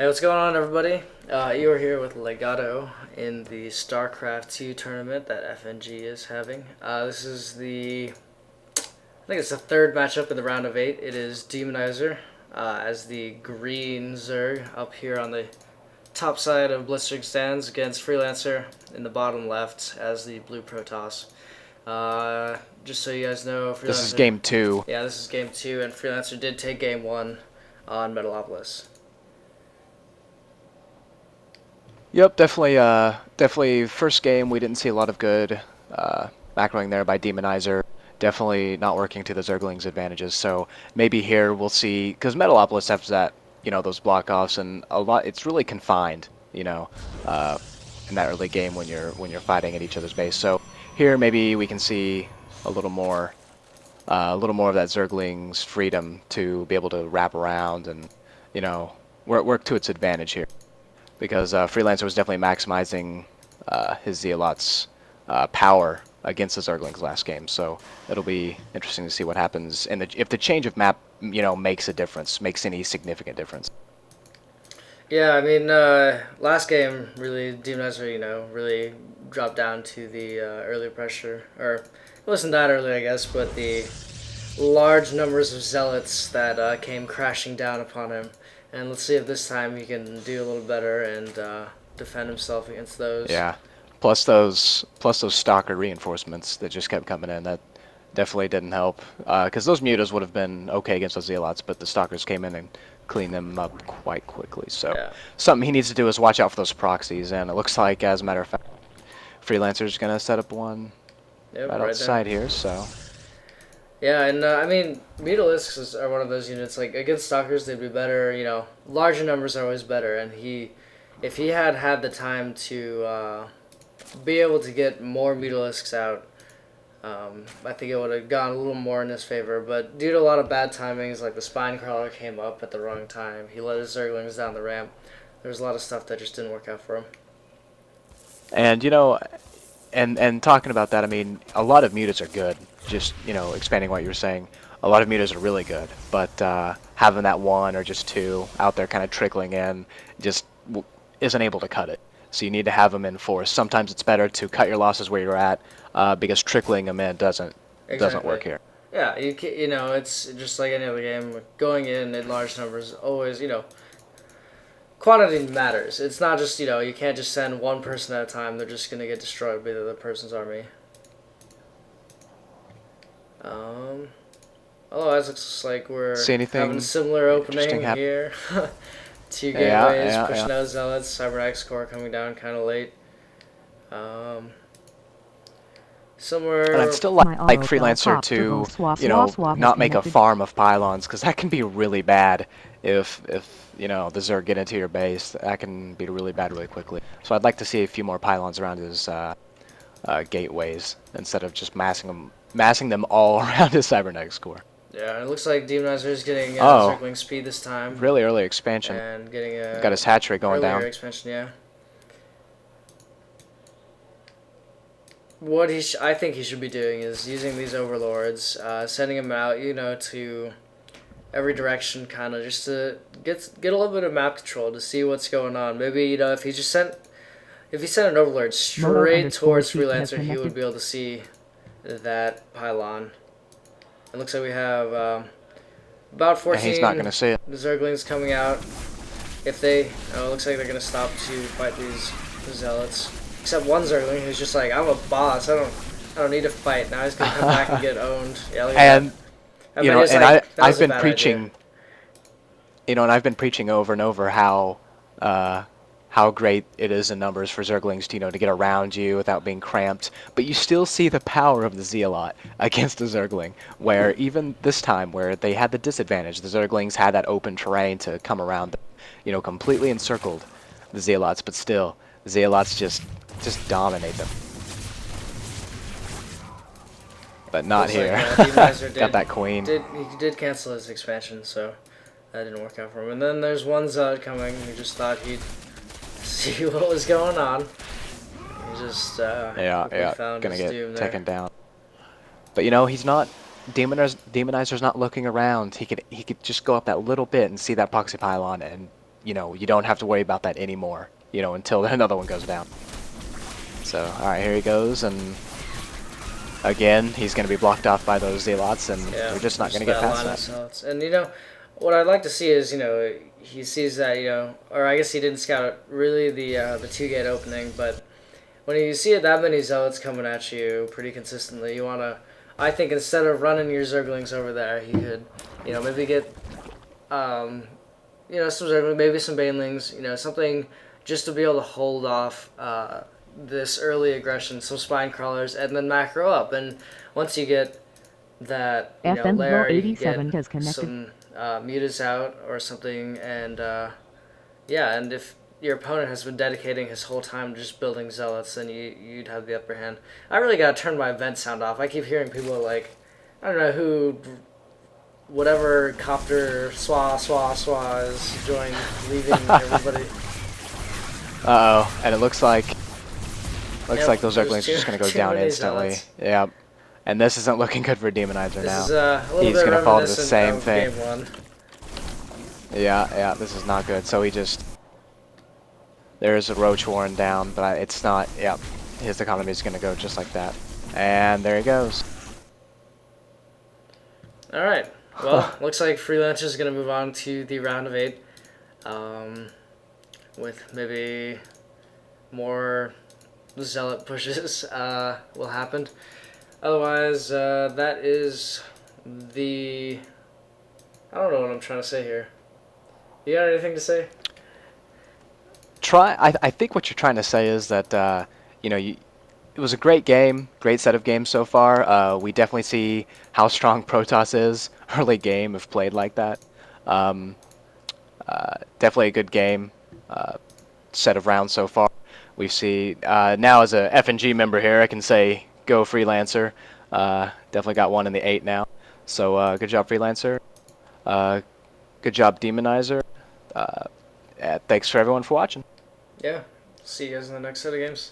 Hey, what's going on, everybody? You are here with Legato in the StarCraft 2 tournament that FNG is having. This is I think it's the third matchup in the round of 8. It is Demonizer as the green Zerg up here on the top side of blistering stands against Freelancer in the bottom left as the blue Protoss. Just so you guys know, Freelancer, This is game 2. Yeah, this is game 2, and Freelancer did take game 1 on Metalopolis. Yep, definitely first game we didn't see a lot of good macroing there by Demonizer. Definitely not working to the Zergling's advantages. So maybe here we'll see, because Metalopolis has that, those block offs and a lot. It's really confined, in that early game when you're fighting at each other's base. So here maybe we can see a little more of that Zergling's freedom to be able to wrap around and, work to its advantage here. Because Freelancer was definitely maximizing his Zealot's power against the Zerglings last game, so it'll be interesting to see what happens and if the change of map, makes a difference, makes any significant difference. Yeah, I mean, last game really Demonizer, really dropped down to the early pressure, or it wasn't that early, I guess, but the large numbers of zealots that came crashing down upon him. And let's see if this time he can do a little better and defend himself against those. Yeah, plus those stalker reinforcements that just kept coming in. That definitely didn't help. Because those mutas would have been okay against those zealots, but the stalkers came in and cleaned them up quite quickly. So yeah. Something he needs to do is watch out for those proxies. And it looks like, as a matter of fact, Freelancer's gonna set up one right outside here. So. Yeah, and I mean, Mutalisks are one of those units, like, against Stalkers they'd be better, larger numbers are always better, and if he had had the time to be able to get more Mutalisks out, I think it would have gone a little more in his favor, but due to a lot of bad timings, like the Spine Crawler came up at the wrong time, he let his Zerglings down the ramp, there was a lot of stuff that just didn't work out for him. And, and talking about that, I mean, a lot of mutas are good. Just, expanding what you were saying, a lot of mutas are really good, but having that one or just two out there kind of trickling in just isn't able to cut it. So you need to have them in force. Sometimes it's better to cut your losses where you're at, because trickling them in doesn't work here. Yeah, it's just like any other game. Going in large numbers always, quantity matters. It's not just, you can't just send one person at a time. They're just going to get destroyed by the other person's army. Otherwise, it looks like we're having a similar opening here. Two gateways, pushing out zealots, Cybernex core coming down kind of late. Somewhere. And I'd still like Freelancer to, not make a farm of pylons, because that can be really bad if the Zerg get into your base. That can be really bad really quickly. So I'd like to see a few more pylons around his gateways instead of just massing them all around his Cybernex core. Yeah, it looks like Demonizer is getting circling speed this time. Really early expansion. And getting a got his hatch rate going down. Expansion, yeah. What I think he should be doing is using these overlords, sending them out, to every direction, kind of just to get a little bit of map control to see what's going on. Maybe if he sent an overlord straight towards Freelancer, he would be able to see that pylon. It looks like we have about 14 and he's not going to see it. Zerglings coming out. If it looks like they're going to stop to fight these zealots. Except one Zergling who's just like, I'm a boss. I don't need to fight. Now he's going to come back and get owned. Yeah, look at that. And I've been preaching, and I've been preaching over and over how great it is in numbers for Zerglings to get around you without being cramped, but you still see the power of the Zealot against the Zergling, where even this time where they had the disadvantage, the Zerglings had that open terrain to come around, completely encircled the Zealots, but still, the Zealots just dominate them. But not here. Got that queen. He did cancel his expansion, so that didn't work out for him. And then there's one Zealot coming who just thought he'd see what was going on. He just found gonna his get doom taken down. But he's not. Demonizer's not looking around. He could just go up that little bit and see that proxy pylon and you know, you don't have to worry about that anymore, you know, until another one goes down. So, alright, here he goes, and again, he's going to be blocked off by those Zealots, and Yeah, we're just not going to get that past line of that. cells. And, you know, what I'd like to see is, you know, he sees that, you know, or I guess he didn't scout really the 2-gate opening, but when you see that many Zealots coming at you pretty consistently, you want to, I think instead of running your Zerglings over there, he could, you know, maybe get, you know, some Zerglings, maybe some Banelings, you know, something just to be able to hold off this early aggression, some Spine Crawlers, and then macro up. And once you get that, you know, layer, you can get some mutas out or something, and yeah, and if your opponent has been dedicating his whole time to just building zealots, then you'd have the upper hand. I really gotta turn my vent sound off. I keep hearing people like, I don't know who, whatever copter swa is joined, leaving everybody. Uh-oh, and it looks like Yep, like those there's Zerglings are just going to go too down many instantly. zealots. Yep. And this isn't looking good for Demonizer This now. is a little He's bit going to fall to the reminiscent same of thing. Game 1. Yeah, this is not good. So he just... There's a Roach Warren down, but it's not... Yep. His economy is going to go just like that. And there he goes. Alright. Well, looks like Freelancer is going to move on to the round of 8. With maybe more zealot pushes will happen. Otherwise, that is the... I don't know what I'm trying to say here. You got anything to say? I think what you're trying to say is that, you know, it was a great game, great set of games so far. We definitely see how strong Protoss is early game if played like that. Definitely a good game, set of rounds so far. We see, now as a FNG member here, I can say go Freelancer. Definitely got one in the 8 now. So good job Freelancer. Good job Demonizer. Thanks for everyone for watching. Yeah. See you guys in the next set of games.